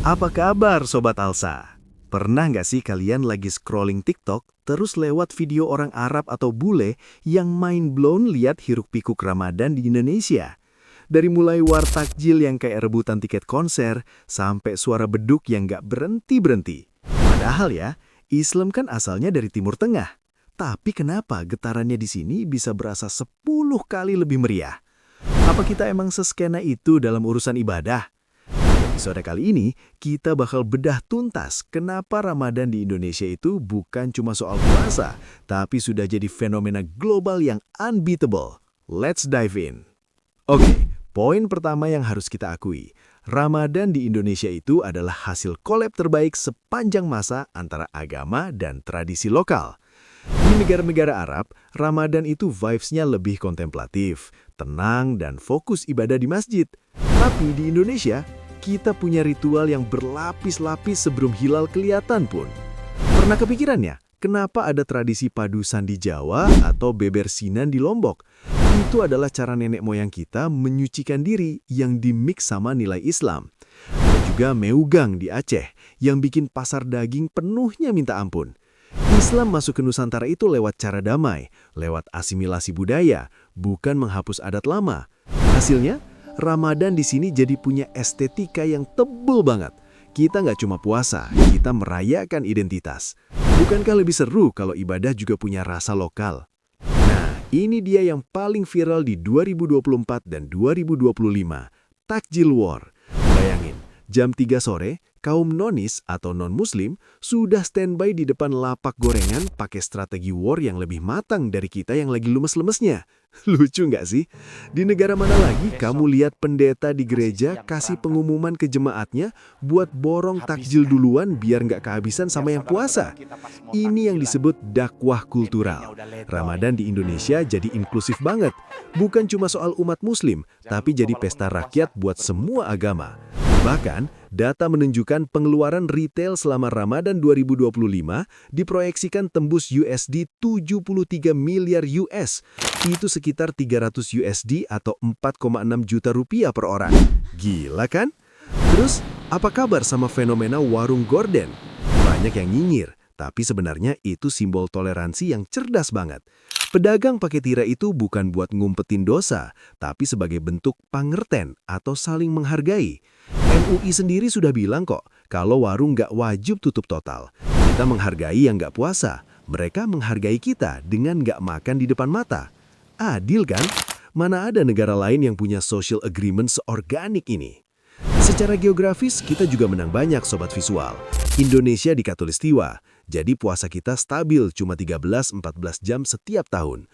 Apa kabar Sobat Alsa? Pernah nggak sih kalian lagi scrolling TikTok, terus lewat video orang Arab atau bule yang mind blown lihat hiruk-pikuk Ramadan di Indonesia? Dari mulai war takjil yang kayak rebutan tiket konser, sampai suara beduk yang nggak berhenti-berhenti. Padahal ya, Islam kan asalnya dari Timur Tengah. Tapi kenapa getarannya di sini bisa berasa 10 kali lebih meriah? Apa kita emang seskena itu dalam urusan ibadah? Episode kali ini, kita bakal bedah tuntas kenapa Ramadan di Indonesia itu bukan cuma soal puasa, tapi sudah jadi fenomena global yang unbeatable. Let's dive in. Oke, poin pertama yang harus kita akui, Ramadan di Indonesia itu adalah hasil collab terbaik sepanjang masa antara agama dan tradisi lokal. Di negara-negara Arab, Ramadan itu vibes-nya lebih kontemplatif, tenang, dan fokus ibadah di masjid. Tapi di Indonesia, kita punya ritual yang berlapis-lapis sebelum hilal kelihatan pun. Pernah kepikirannya, kenapa ada tradisi padusan di Jawa atau bebersinan di Lombok? Itu adalah cara nenek moyang kita menyucikan diri yang dimix sama nilai Islam. Ada juga meugang di Aceh yang bikin pasar daging penuhnya minta ampun. Islam masuk ke Nusantara itu lewat cara damai, lewat asimilasi budaya, bukan menghapus adat lama. Hasilnya, Ramadan di sini jadi punya estetika yang tebel banget. Kita nggak cuma puasa, kita merayakan identitas. Bukankah lebih seru kalau ibadah juga punya rasa lokal? Nah, ini dia yang paling viral di 2024 dan 2025, Takjil War. Bayangin, jam 3 sore, kaum nonis atau non-muslim sudah standby di depan lapak gorengan pakai strategi war yang lebih matang dari kita yang lagi lemes-lemesnya. Lucu nggak sih? Di negara mana lagi kamu lihat pendeta di gereja kasih pengumuman ke jemaatnya buat borong takjil duluan biar nggak kehabisan sama yang puasa? Ini yang disebut dakwah kultural. Ramadan di Indonesia jadi inklusif banget. Bukan cuma soal umat muslim, tapi jadi pesta rakyat buat semua agama. Bahkan, data menunjukkan pengeluaran retail selama Ramadan 2025 diproyeksikan tembus USD 73 miliar US. Itu sekitar 300 USD atau 4,6 juta rupiah per orang. Gila kan? Terus, apa kabar sama fenomena warung gorden? Banyak yang nyinyir, tapi sebenarnya itu simbol toleransi yang cerdas banget. Pedagang pakai tirai itu bukan buat ngumpetin dosa, tapi sebagai bentuk pangerten atau saling menghargai. MUI sendiri sudah bilang kok, kalau warung nggak wajib tutup total. Kita menghargai yang nggak puasa, mereka menghargai kita dengan nggak makan di depan mata. Adil kan? Mana ada negara lain yang punya social agreement seorganik ini? Secara geografis, kita juga menang banyak sobat visual. Indonesia di Khatulistiwa, jadi puasa kita stabil cuma 13-14 jam setiap tahun.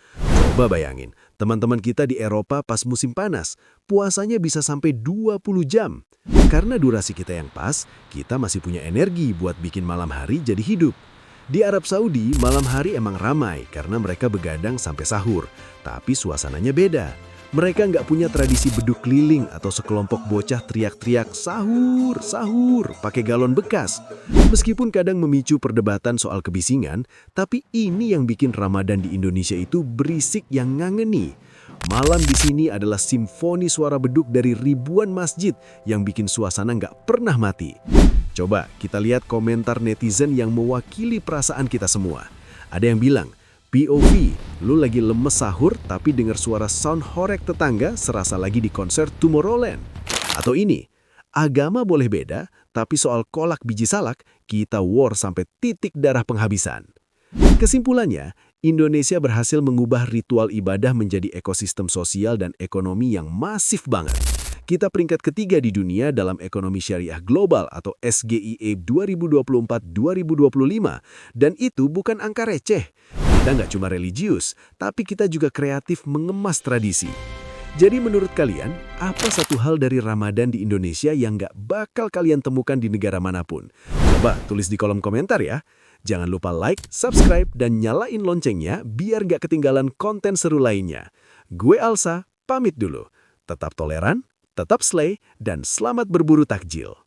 Coba bayangin, teman-teman kita di Eropa pas musim panas, puasanya bisa sampai 20 jam. Karena durasi kita yang pas, kita masih punya energi buat bikin malam hari jadi hidup. Di Arab Saudi, malam hari emang ramai karena mereka begadang sampai sahur. Tapi suasananya beda. Mereka nggak punya tradisi beduk keliling atau sekelompok bocah teriak-teriak sahur, sahur, pakai galon bekas. Meskipun kadang memicu perdebatan soal kebisingan, tapi ini yang bikin Ramadan di Indonesia itu berisik yang ngangeni. Malam di sini adalah simfoni suara beduk dari ribuan masjid yang bikin suasana nggak pernah mati. Coba kita lihat komentar netizen yang mewakili perasaan kita semua. Ada yang bilang, POV, lu lagi lemes sahur tapi dengar suara sound horeg tetangga serasa lagi di konser Tomorrowland. Atau ini, agama boleh beda, tapi soal kolak biji salak, kita war sampai titik darah penghabisan. Kesimpulannya, Indonesia berhasil mengubah ritual ibadah menjadi ekosistem sosial dan ekonomi yang masif banget. Kita peringkat ketiga di dunia dalam ekonomi syariah global atau SGIE 2024-2025. Dan itu bukan angka receh. Kita nggak cuma religius, tapi kita juga kreatif mengemas tradisi. Jadi menurut kalian, apa satu hal dari Ramadan di Indonesia yang nggak bakal kalian temukan di negara manapun? Coba tulis di kolom komentar ya. Jangan lupa like, subscribe, dan nyalain loncengnya biar nggak ketinggalan konten seru lainnya. Gue Alsa, pamit dulu. Tetap toleran, tetap slay, dan selamat berburu takjil.